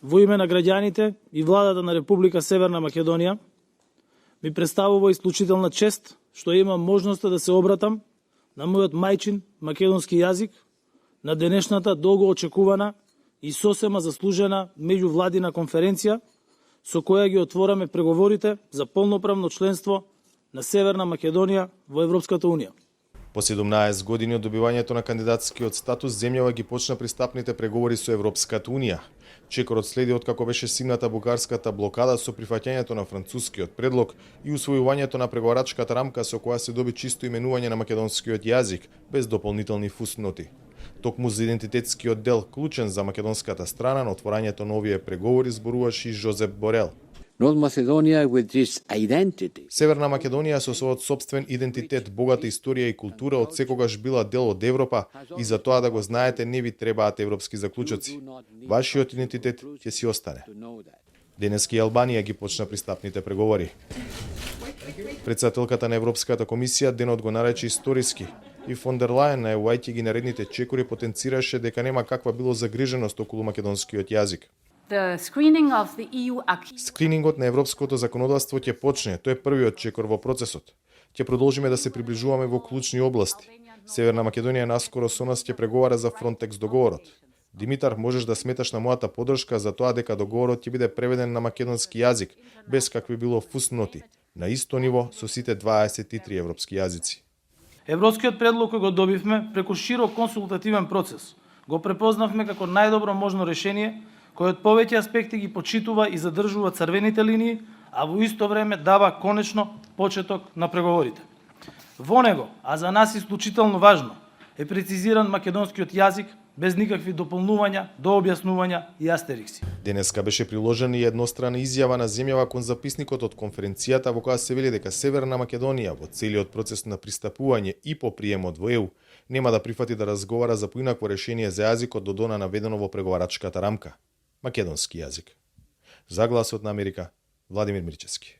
Во име на граѓаните и владата на Република Северна Македонија, ми представува исклучителна чест што имам можноста да се обратам на мојот мајчин македонски јазик на денешната долго очекувана и сосема заслужена меѓувладина конференција со која ги отвораме преговорите за полноправно членство на Северна Македонија во Европската Унија. По 17 години од добивањето на кандидатскиот статус, земјава ги почна пристапните преговори со Европската Унија. Чекорот следи откако беше сигната бугарската блокада со прифаќањето на францускиот предлог и усвојувањето на преговарачката рамка со која се доби чисто именување на македонскиот јазик, без дополнителни фусноти. Токму за идентитетскиот дел, клучен за македонската страна на отворањето на овие преговори, зборуваше и Жозеп Борел. Северна Македонија со својот собствен идентитет, богата историја и култура од секогаш била дел од Европа и за тоа да го знаете не ви требаат европски заклучоци. Вашиот идентитет ќе си остане. Денеска и Албанија ги почна пристапните преговори. Претседателката на Европската комисија денот го нарече историски и фон дер Лајен, најавувајќи ги наредните чекори, потенцираше дека нема каква било загриженост околу македонскиот јазик. Скринингот на европското законодавство ќе почне, тој е првиот чекор во процесот. Ќе продолжиме да се приближуваме во клучни области. Северна Македонија наскоро со нас ќе преговара за Фронтекс договорот. Димитар, можеш да сметаш на мојата поддршка за тоа дека договорот ќе биде преведен на македонски јазик, без какви било фусноти, на исто ниво со сите 23 европски јазици. Европскиот предлог кој го добивме преку широк консултативен процес го препознавме како најдобро можно решение кој од повеќе аспекти ги почитува и задржува црвените линии, а во исто време дава конечно почеток на преговорите. Во него, а за нас исклучително важно, е прецизиран македонскиот јазик без никакви дополнувања, дообјаснувања и астерикси. Денеска беше приложена и еднострана изјава на земјава кон записникот од конференцијата во која се вели дека Северна Македонија во целиот процес на пристапување и по приемот во ЕУ нема да прифати да разговара за поинакво решение за јазикот додона наведено во преговарачката рамка. Македонски јазик. За Гласот на Америка, Владимир Мирчевски.